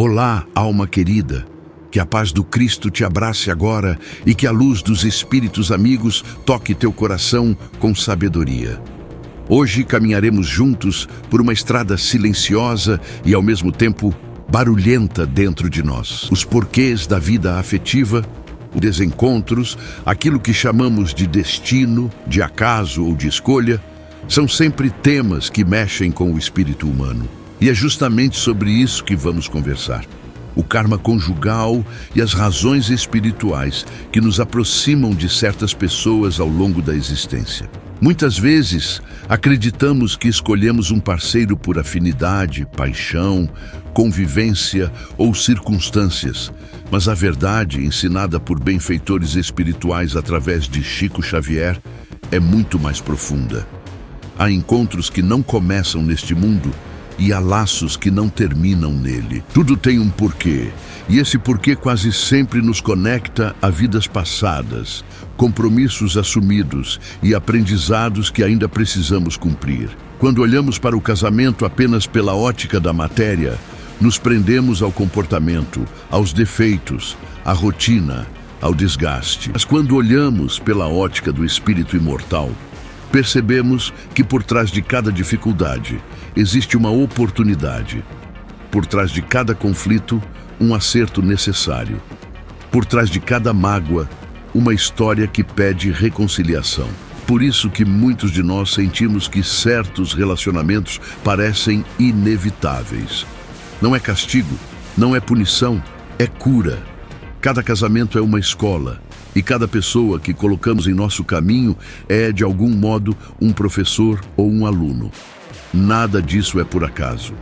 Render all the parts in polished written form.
Olá, alma querida. Que a paz do Cristo te abrace agora e que a luz dos Espíritos amigos toque teu coração com sabedoria. Hoje caminharemos juntos por uma estrada silenciosa e ao mesmo tempo barulhenta dentro de nós. Os porquês da vida afetiva, os desencontros, aquilo que chamamos de destino, de acaso ou de escolha, são sempre temas que mexem com o espírito humano. E é justamente sobre isso que vamos conversar. O karma conjugal e as razões espirituais que nos aproximam de certas pessoas ao longo da existência. Muitas vezes, acreditamos que escolhemos um parceiro por afinidade, paixão, convivência ou circunstâncias, mas a verdade, ensinada por benfeitores espirituais através de Chico Xavier, é muito mais profunda. Há encontros que não começam neste mundo e há laços que não terminam nele. Tudo tem um porquê, e esse porquê quase sempre nos conecta a vidas passadas, compromissos assumidos e aprendizados que ainda precisamos cumprir. Quando olhamos para o casamento apenas pela ótica da matéria, nos prendemos ao comportamento, aos defeitos, à rotina, ao desgaste. Mas quando olhamos pela ótica do espírito imortal, percebemos que por trás de cada dificuldade existe uma oportunidade. Por trás de cada conflito, um acerto necessário. Por trás de cada mágoa, uma história que pede reconciliação. Por isso que muitos de nós sentimos que certos relacionamentos parecem inevitáveis. Não é castigo, não é punição, é cura. Cada casamento é uma escola. E cada pessoa que colocamos em nosso caminho é, de algum modo, um professor ou um aluno. Nada disso é por acaso.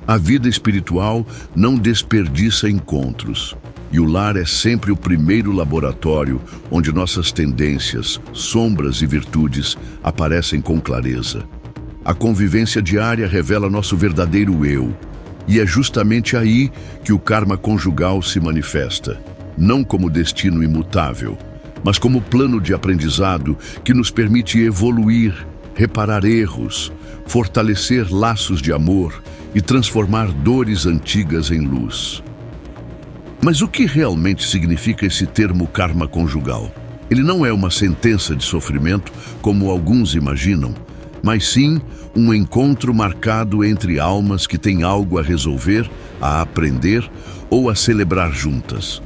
A vida espiritual não desperdiça encontros. E o lar é sempre o primeiro laboratório onde nossas tendências, sombras e virtudes aparecem com clareza. A convivência diária revela nosso verdadeiro eu. E é justamente aí que o karma conjugal se manifesta. Não como destino imutável, mas como plano de aprendizado que nos permite evoluir, reparar erros, fortalecer laços de amor e transformar dores antigas em luz. Mas o que realmente significa esse termo karma conjugal? Ele não é uma sentença de sofrimento, como alguns imaginam, mas sim um encontro marcado entre almas que têm algo a resolver, a aprender ou a celebrar juntas.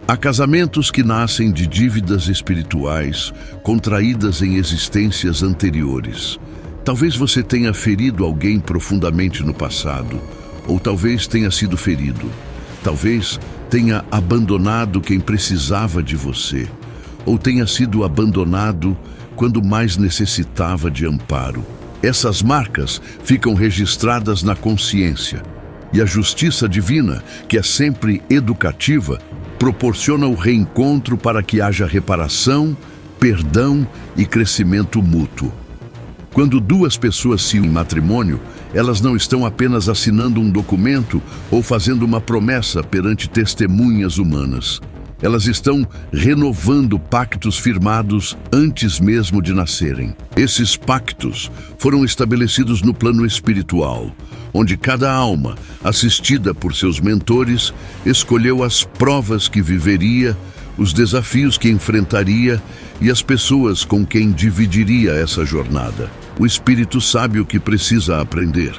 Há casamentos que nascem de dívidas espirituais contraídas em existências anteriores. Talvez você tenha ferido alguém profundamente no passado, ou talvez tenha sido ferido. Talvez tenha abandonado quem precisava de você, ou tenha sido abandonado quando mais necessitava de amparo. Essas marcas ficam registradas na consciência, e a justiça divina, que é sempre educativa, proporciona o reencontro para que haja reparação, perdão e crescimento mútuo. Quando duas pessoas se unem em matrimônio, elas não estão apenas assinando um documento ou fazendo uma promessa perante testemunhas humanas. Elas estão renovando pactos firmados antes mesmo de nascerem. Esses pactos foram estabelecidos no plano espiritual, onde cada alma, assistida por seus mentores, escolheu as provas que viveria, os desafios que enfrentaria e as pessoas com quem dividiria essa jornada. O espírito sabe o que precisa aprender,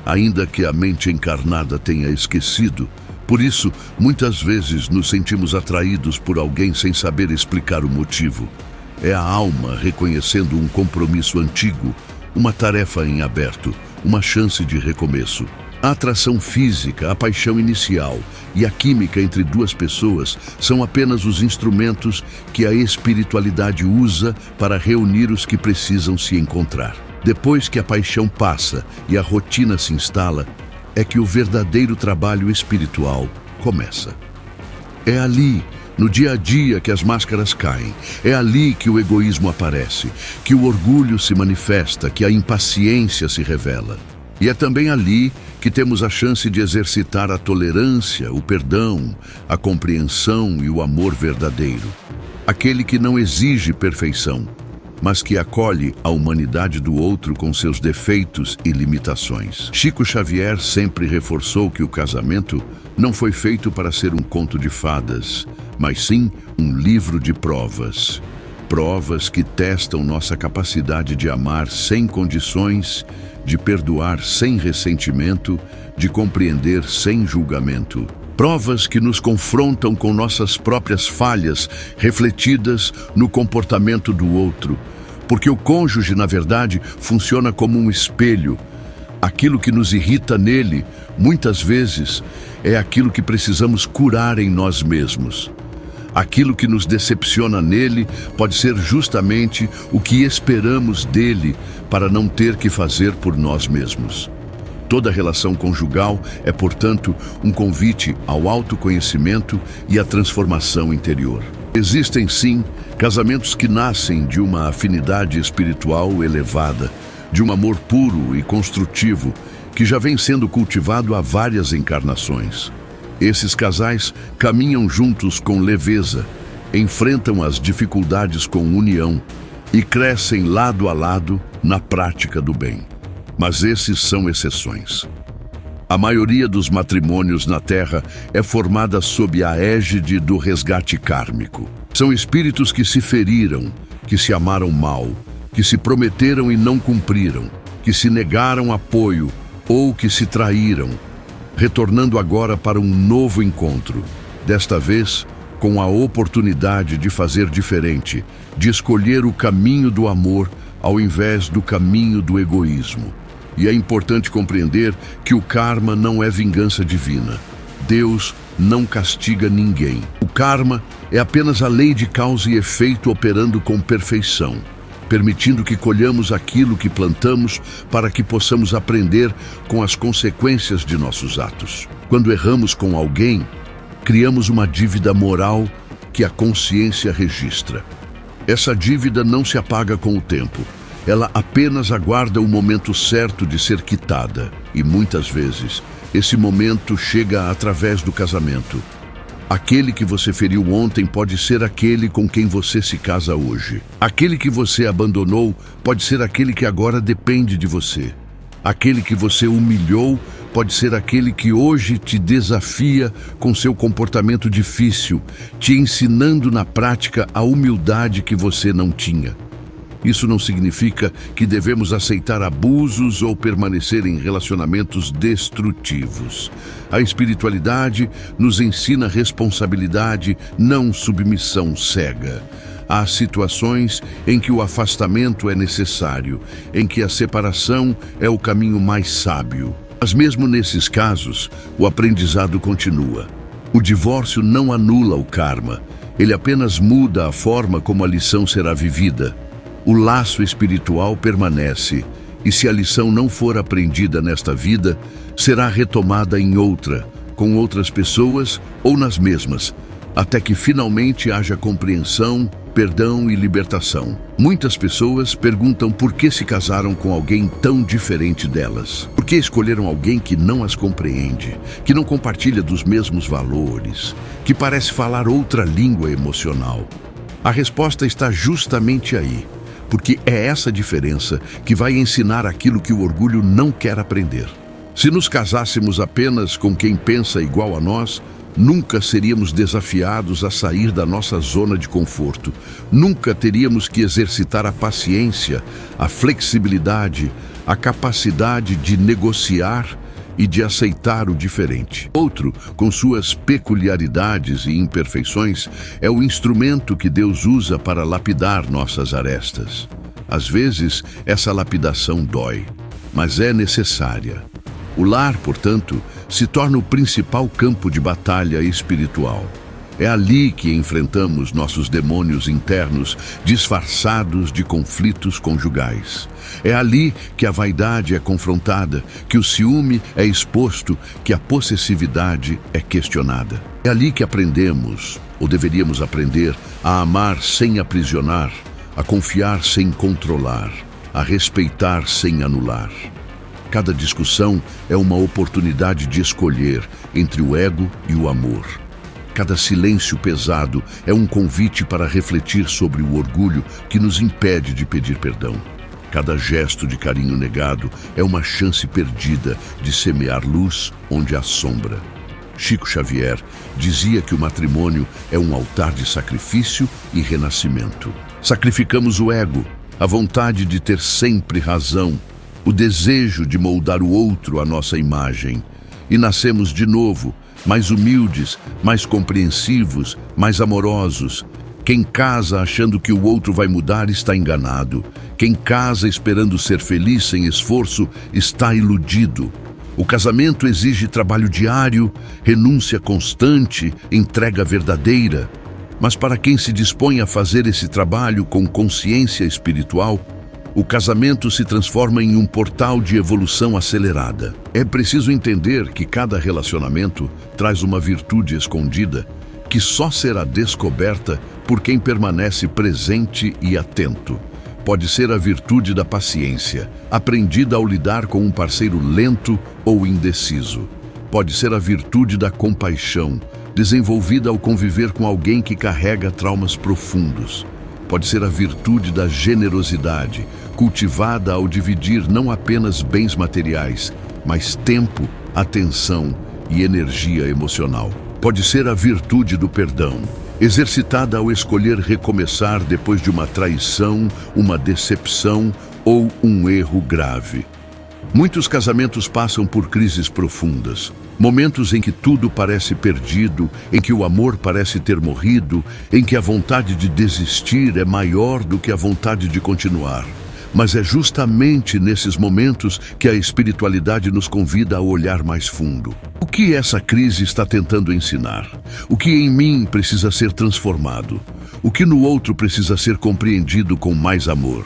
ainda que a mente encarnada tenha esquecido. Por isso, muitas vezes nos sentimos atraídos por alguém sem saber explicar o motivo. É a alma reconhecendo um compromisso antigo, uma tarefa em aberto, uma chance de recomeço. A atração física, a paixão inicial e a química entre duas pessoas são apenas os instrumentos que a espiritualidade usa para reunir os que precisam se encontrar. Depois que a paixão passa e a rotina se instala, é que o verdadeiro trabalho espiritual começa. É ali, no dia a dia, que as máscaras caem. É ali que o egoísmo aparece, que o orgulho se manifesta, que a impaciência se revela. E é também ali que temos a chance de exercitar a tolerância, o perdão, a compreensão e o amor verdadeiro. Aquele que não exige perfeição, mas que acolhe a humanidade do outro com seus defeitos e limitações. Chico Xavier sempre reforçou que o casamento não foi feito para ser um conto de fadas, mas sim um livro de provas. Provas que testam nossa capacidade de amar sem condições, de perdoar sem ressentimento, de compreender sem julgamento. Provas que nos confrontam com nossas próprias falhas, refletidas no comportamento do outro. Porque o cônjuge, na verdade, funciona como um espelho. Aquilo que nos irrita nele, muitas vezes, é aquilo que precisamos curar em nós mesmos. Aquilo que nos decepciona nele pode ser justamente o que esperamos dele para não ter que fazer por nós mesmos. Toda relação conjugal é, portanto, um convite ao autoconhecimento e à transformação interior. Existem, sim, casamentos que nascem de uma afinidade espiritual elevada, de um amor puro e construtivo, que já vem sendo cultivado há várias encarnações. Esses casais caminham juntos com leveza, enfrentam as dificuldades com união e crescem lado a lado na prática do bem. Mas esses são exceções. A maioria dos matrimônios na Terra é formada sob a égide do resgate kármico. São espíritos que se feriram, que se amaram mal, que se prometeram e não cumpriram, que se negaram apoio ou que se traíram, retornando agora para um novo encontro, desta vez com a oportunidade de fazer diferente, de escolher o caminho do amor ao invés do caminho do egoísmo. E é importante compreender que o karma não é vingança divina. Deus não castiga ninguém. O karma é apenas a lei de causa e efeito operando com perfeição, permitindo que colhamos aquilo que plantamos para que possamos aprender com as consequências de nossos atos. Quando erramos com alguém, criamos uma dívida moral que a consciência registra. Essa dívida não se apaga com o tempo. Ela apenas aguarda o momento certo de ser quitada. E muitas vezes, esse momento chega através do casamento. Aquele que você feriu ontem pode ser aquele com quem você se casa hoje. Aquele que você abandonou pode ser aquele que agora depende de você. Aquele que você humilhou pode ser aquele que hoje te desafia com seu comportamento difícil, te ensinando na prática a humildade que você não tinha. Isso não significa que devemos aceitar abusos ou permanecer em relacionamentos destrutivos. A espiritualidade nos ensina responsabilidade, não submissão cega. Há situações em que o afastamento é necessário, em que a separação é o caminho mais sábio. Mas mesmo nesses casos, o aprendizado continua. O divórcio não anula o karma, ele apenas muda a forma como a lição será vivida. O laço espiritual permanece, e se a lição não for aprendida nesta vida, será retomada em outra, com outras pessoas ou nas mesmas, até que finalmente haja compreensão, perdão e libertação. Muitas pessoas perguntam por que se casaram com alguém tão diferente delas. Por que escolheram alguém que não as compreende, que não compartilha dos mesmos valores, que parece falar outra língua emocional? A resposta está justamente aí. Porque é essa diferença que vai ensinar aquilo que o orgulho não quer aprender. Se nos casássemos apenas com quem pensa igual a nós, nunca seríamos desafiados a sair da nossa zona de conforto. Nunca teríamos que exercitar a paciência, a flexibilidade, a capacidade de negociar e de aceitar o diferente. Outro, com suas peculiaridades e imperfeições, é o instrumento que Deus usa para lapidar nossas arestas. Às vezes, essa lapidação dói, mas é necessária. O lar, portanto, se torna o principal campo de batalha espiritual. É ali que enfrentamos nossos demônios internos, disfarçados de conflitos conjugais. É ali que a vaidade é confrontada, que o ciúme é exposto, que a possessividade é questionada. É ali que aprendemos, ou deveríamos aprender, a amar sem aprisionar, a confiar sem controlar, a respeitar sem anular. Cada discussão é uma oportunidade de escolher entre o ego e o amor. Cada silêncio pesado é um convite para refletir sobre o orgulho que nos impede de pedir perdão. Cada gesto de carinho negado é uma chance perdida de semear luz onde há sombra. Chico Xavier dizia que o matrimônio é um altar de sacrifício e renascimento. Sacrificamos o ego, a vontade de ter sempre razão, o desejo de moldar o outro à nossa imagem, e nascemos de novo, mais humildes, mais compreensivos, mais amorosos. Quem casa achando que o outro vai mudar está enganado. Quem casa esperando ser feliz sem esforço está iludido. O casamento exige trabalho diário, renúncia constante, entrega verdadeira. Mas para quem se dispõe a fazer esse trabalho com consciência espiritual, o casamento se transforma em um portal de evolução acelerada. É preciso entender que cada relacionamento traz uma virtude escondida que só será descoberta por quem permanece presente e atento. Pode ser a virtude da paciência, aprendida ao lidar com um parceiro lento ou indeciso. Pode ser a virtude da compaixão, desenvolvida ao conviver com alguém que carrega traumas profundos. Pode ser a virtude da generosidade, cultivada ao dividir não apenas bens materiais, mas tempo, atenção e energia emocional. Pode ser a virtude do perdão, exercitada ao escolher recomeçar depois de uma traição, uma decepção ou um erro grave. Muitos casamentos passam por crises profundas, momentos em que tudo parece perdido, em que o amor parece ter morrido, em que a vontade de desistir é maior do que a vontade de continuar. Mas é justamente nesses momentos que a espiritualidade nos convida a olhar mais fundo. O que essa crise está tentando ensinar? O que em mim precisa ser transformado? O que no outro precisa ser compreendido com mais amor?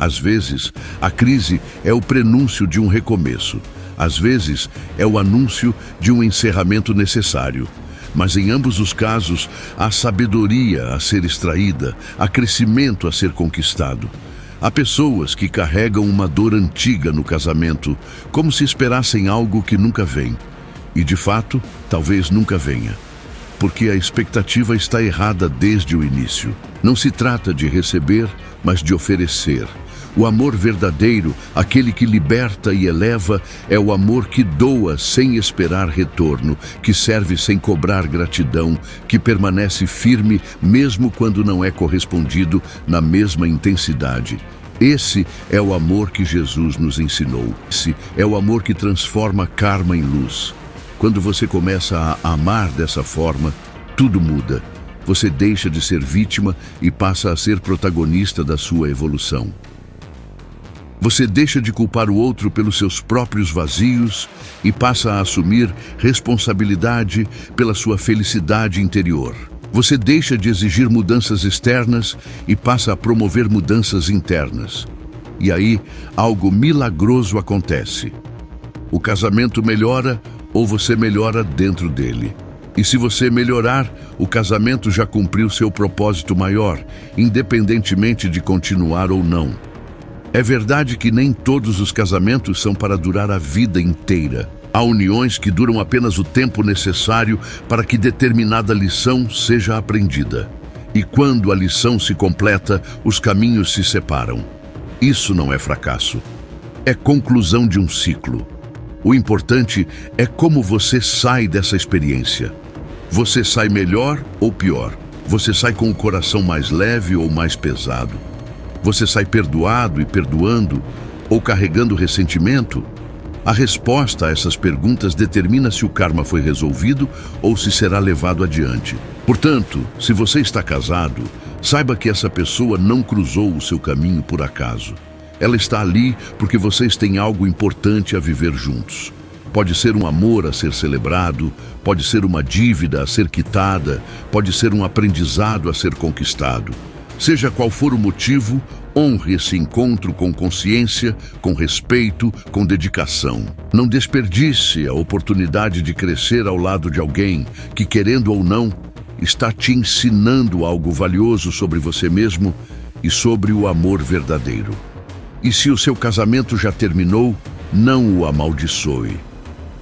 Às vezes, a crise é o prenúncio de um recomeço. Às vezes, é o anúncio de um encerramento necessário. Mas em ambos os casos, há sabedoria a ser extraída, há crescimento a ser conquistado. Há pessoas que carregam uma dor antiga no casamento, como se esperassem algo que nunca vem. E, de fato, talvez nunca venha. Porque a expectativa está errada desde o início. Não se trata de receber, mas de oferecer. O amor verdadeiro, aquele que liberta e eleva, é o amor que doa sem esperar retorno, que serve sem cobrar gratidão, que permanece firme mesmo quando não é correspondido na mesma intensidade. Esse é o amor que Jesus nos ensinou. Esse é o amor que transforma karma em luz. Quando você começa a amar dessa forma, tudo muda. Você deixa de ser vítima e passa a ser protagonista da sua evolução. Você deixa de culpar o outro pelos seus próprios vazios e passa a assumir responsabilidade pela sua felicidade interior. Você deixa de exigir mudanças externas e passa a promover mudanças internas. E aí, algo milagroso acontece. O casamento melhora ou você melhora dentro dele. E se você melhorar, o casamento já cumpriu seu propósito maior, independentemente de continuar ou não. É verdade que nem todos os casamentos são para durar a vida inteira. Há uniões que duram apenas o tempo necessário para que determinada lição seja aprendida. E quando a lição se completa, os caminhos se separam. Isso não é fracasso. É conclusão de um ciclo. O importante é como você sai dessa experiência. Você sai melhor ou pior? Você sai com o coração mais leve ou mais pesado? Você sai perdoado e perdoando ou carregando ressentimento? A resposta a essas perguntas determina se o karma foi resolvido ou se será levado adiante. Portanto, se você está casado, saiba que essa pessoa não cruzou o seu caminho por acaso. Ela está ali porque vocês têm algo importante a viver juntos. Pode ser um amor a ser celebrado, pode ser uma dívida a ser quitada, pode ser um aprendizado a ser conquistado. Seja qual for o motivo, honre esse encontro com consciência, com respeito, com dedicação. Não desperdice a oportunidade de crescer ao lado de alguém que, querendo ou não, está te ensinando algo valioso sobre você mesmo e sobre o amor verdadeiro. E se o seu casamento já terminou, não o amaldiçoe.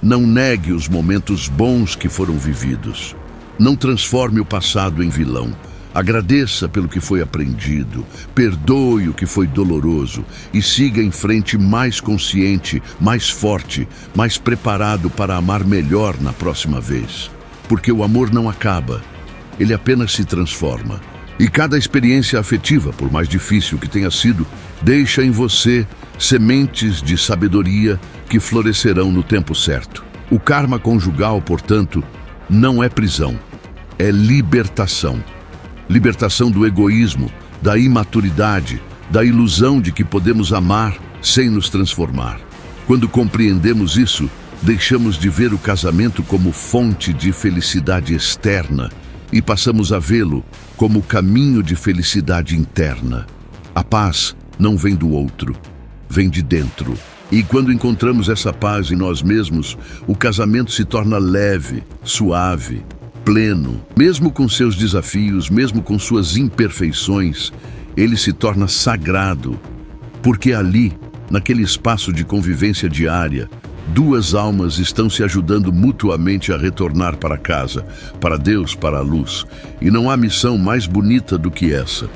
Não negue os momentos bons que foram vividos. Não transforme o passado em vilão. Agradeça pelo que foi aprendido, perdoe o que foi doloroso e siga em frente mais consciente, mais forte, mais preparado para amar melhor na próxima vez. Porque o amor não acaba, ele apenas se transforma. E cada experiência afetiva, por mais difícil que tenha sido, deixa em você sementes de sabedoria que florescerão no tempo certo. O karma conjugal, portanto, não é prisão, é libertação. Libertação do egoísmo, da imaturidade, da ilusão de que podemos amar sem nos transformar. Quando compreendemos isso, deixamos de ver o casamento como fonte de felicidade externa e passamos a vê-lo como caminho de felicidade interna. A paz não vem do outro, vem de dentro. E quando encontramos essa paz em nós mesmos, o casamento se torna leve, suave, pleno. Mesmo com seus desafios, mesmo com suas imperfeições, ele se torna sagrado, porque ali, naquele espaço de convivência diária, duas almas estão se ajudando mutuamente a retornar para casa, para Deus, para a luz. E não há missão mais bonita do que essa.